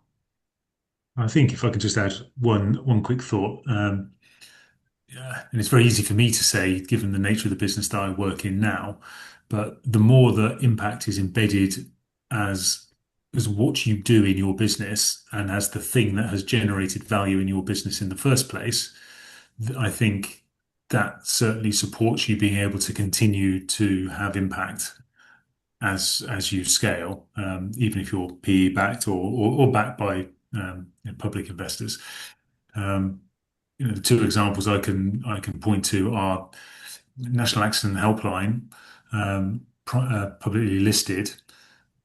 I think if I could just add one quick thought, and it's very easy for me to say, given the nature of the business that I work in now, but the more that impact is embedded as what you do in your business and as the thing that has generated value in your business in the first place, I think that certainly supports you being able to continue to have impact as you scale, even if you're PE backed or backed by public investors. The two examples I can point to are National Accident Helpline, publicly listed.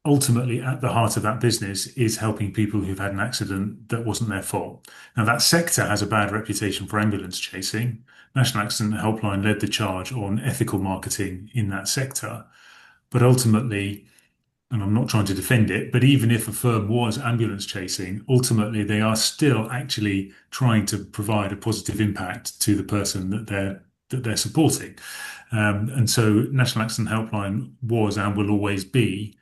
Ultimately, at the heart of that business is helping people who've had an accident that wasn't their fault. Now, that sector has a bad reputation for ambulance chasing. National Accident Helpline led the charge on ethical marketing in that sector. But ultimately, and I'm not trying to defend it, but even if a firm was ambulance chasing, ultimately they are still actually trying to provide a positive impact to the person that they're supporting. And so National Accident Helpline was and will always be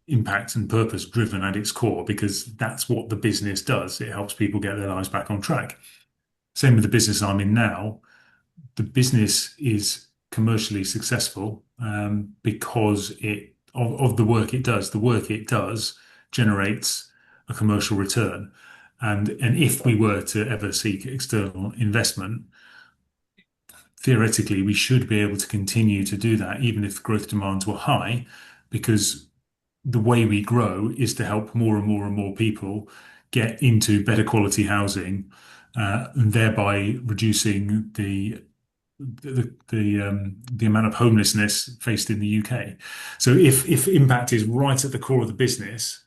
impact and purpose driven at its core, because that's what the business does. It helps people get their lives back on track. Same with the business I'm in now. The business is commercially successful because of the work it does. The work it does generates a commercial return. And if we were to ever seek external investment, theoretically, we should be able to continue to do that, even if growth demands were high, because the way we grow is to help more and more and more people get into better quality housing, and thereby reducing the amount of homelessness faced in the UK. So if impact is right at the core of the business,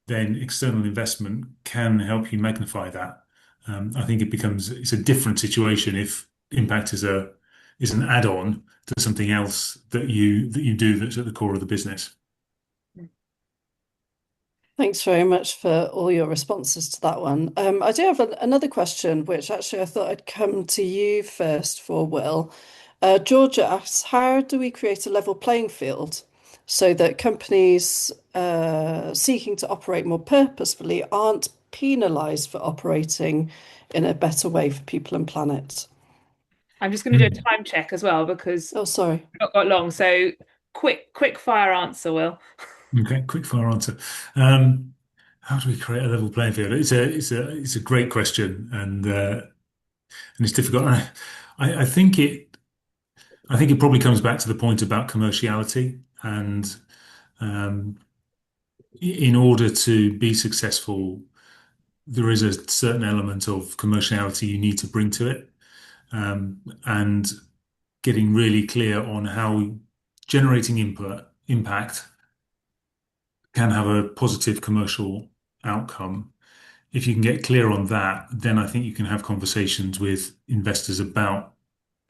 then external investment can help you magnify that. I think it's a different situation if impact is an add-on to something else that you do that's at the core of the business. Thanks very much for all your responses to that one. I do have another question, which actually I thought I'd come to you first for, Will. Georgia asks, how do we create a level playing field so that companies seeking to operate more purposefully aren't penalised for operating in a better way for people and planet? I'm just going to do a time check as well because Oh, sorry. we've not got long. So quick fire answer, Will. Okay, quick fire answer. How do we create a level playing field? It's a great question, and it's difficult. I think it probably comes back to the point about commerciality, and in order to be successful, there is a certain element of commerciality you need to bring to it, and getting really clear on how generating impact can have a positive commercial outcome. If you can get clear on that, then I think you can have conversations with investors about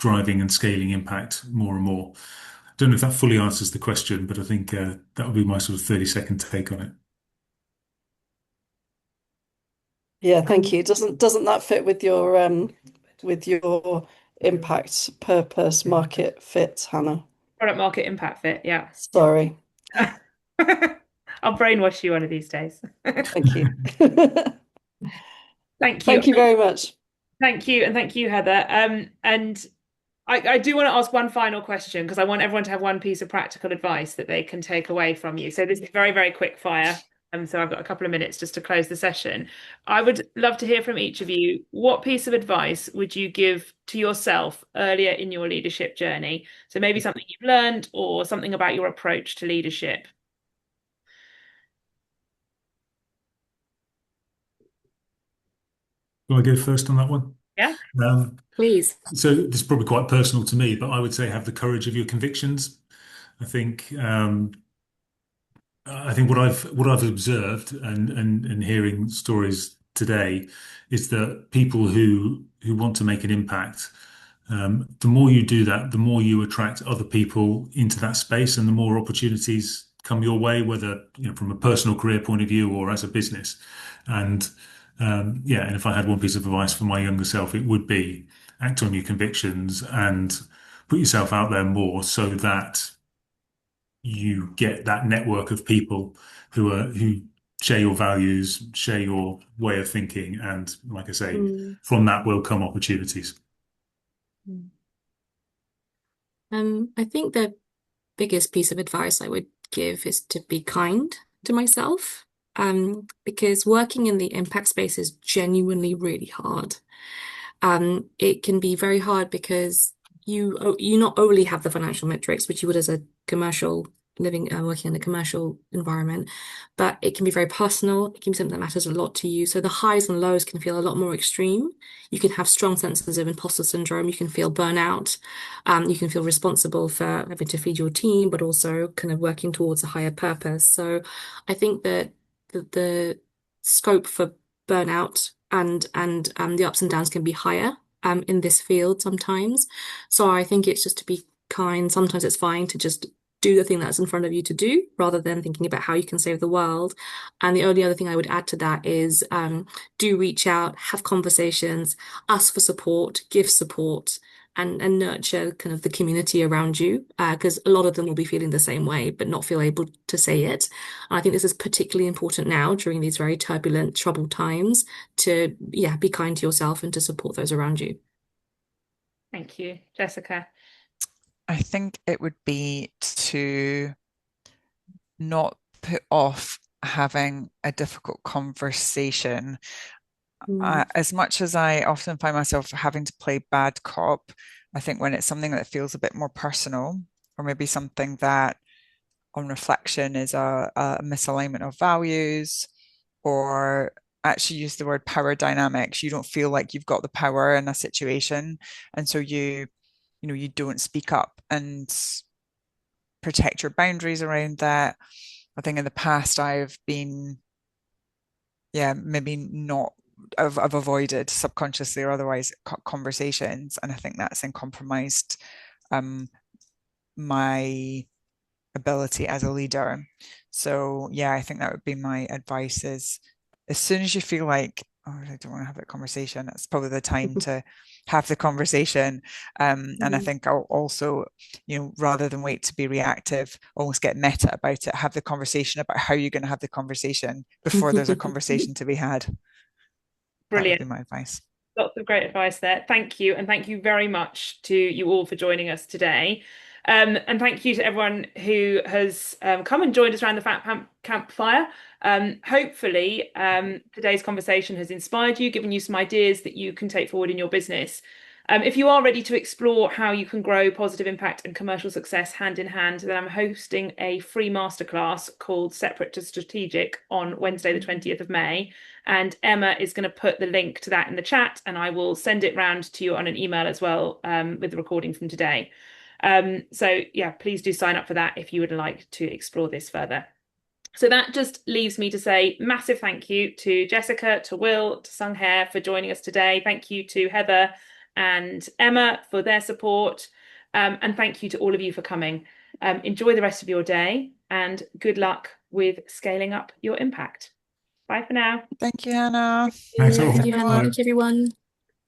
driving and scaling impact more and more. I don't know if that fully answers the question, but I think that would be my sort of 30-second take on it. Yeah, thank you. Doesn't that fit with your impact, purpose, market fit, Hannah? Product market impact fit, yeah. Sorry. I'll brainwash you one of these days. Thank you. Thank you. Thank you very much. Thank you, and thank you, Heather. And I do want to ask one final question because I want everyone to have one piece of practical advice that they can take away from you. So this is very, very quick fire. So I've got a couple of minutes just to close the session. I would love to hear from each of you. What piece of advice would you give to yourself earlier in your leadership journey? So maybe something you've learned or something about your approach to leadership. Do I go first on that one? Yeah. Um, Please. so this is probably quite personal to me, but I would say have the courage of your convictions. I think I think what I've observed and hearing stories today is that people who want to make an impact, the more you do that, the more you attract other people into that space, and the more opportunities come your way, whether from a personal career point of view or as a business. And yeah, and if I had one piece of advice for my younger self, it would be act on your convictions and put yourself out there more so that you get that network of people who share your values, share your way of thinking, and like I say, Mm. from that will come opportunities. Mm. I think the biggest piece of advice I would give is to be kind to myself. Because working in the impact space is genuinely really hard. It can be very hard because you not only have the financial metrics, which you would as a commercial living working in a commercial environment, but it can be very personal. It can be something that matters a lot to you. So the highs and lows can feel a lot more extreme. You can have strong senses of imposter syndrome. You can feel burnout. You can feel responsible for having to feed your team, but also kind of working towards a higher purpose. So I think that the scope for burnout and the ups and downs can be higher in this field sometimes. So I think it's just to be kind. Sometimes it's fine to just do the thing that's in front of you to do rather than thinking about how you can save the world. And the only other thing I would add to that is do reach out, have conversations, ask for support, give support. And nurture kind of the community around you, because a lot of them will be feeling the same way, but not feel able to say it. And I think this is particularly important now during these very turbulent, troubled times to, yeah, be kind to yourself and to support those around you. Thank you, Jessica. I think it would be to not put off having a difficult conversation. Mm. As much as I often find myself having to play bad cop, I think when it's something that feels a bit more personal, or maybe something that on reflection is a misalignment of values, or actually use the word power dynamics, you don't feel like you've got the power in a situation. And so you don't speak up and protect your boundaries around that. I think in the past I've been, yeah, maybe not, I've avoided subconsciously or otherwise conversations, and I think that's then compromised my ability as a leader. So yeah, I think that would be my advice is as soon as you feel like, oh, I don't want to have that conversation, it's probably the time to have the conversation. And I think I'll also, rather than wait to be reactive, almost get meta about it, have the conversation about how you're going to have the conversation before there's a conversation to be had. That would Brilliant. be my advice. Lots of great advice there. Thank you. And thank you very much to you all for joining us today. And thank you to everyone who has come and joined us around the campfire. Hopefully, today's conversation has inspired you, given you some ideas that you can take forward in your business. If you are ready to explore how you can grow positive impact and commercial success hand in hand, then I'm hosting a free masterclass called Separate to Strategic on Wednesday, the 20th of May. And Emma is going to put the link to that in the chat, and I will send it round to you on an email as well with the recording from today. So yeah, please do sign up for that if you would like to explore this further. So that just leaves me to say massive thank you to Jessica, to Will, to Sung Hae for joining us today. Thank you to Heather and Emma for their support. And thank you to all of you for coming. Enjoy the rest of your day and good luck with scaling up your impact. Bye for now. Thank you, Hannah. Thanks all. Thank you, Hannah. Bye. Thank you, everyone.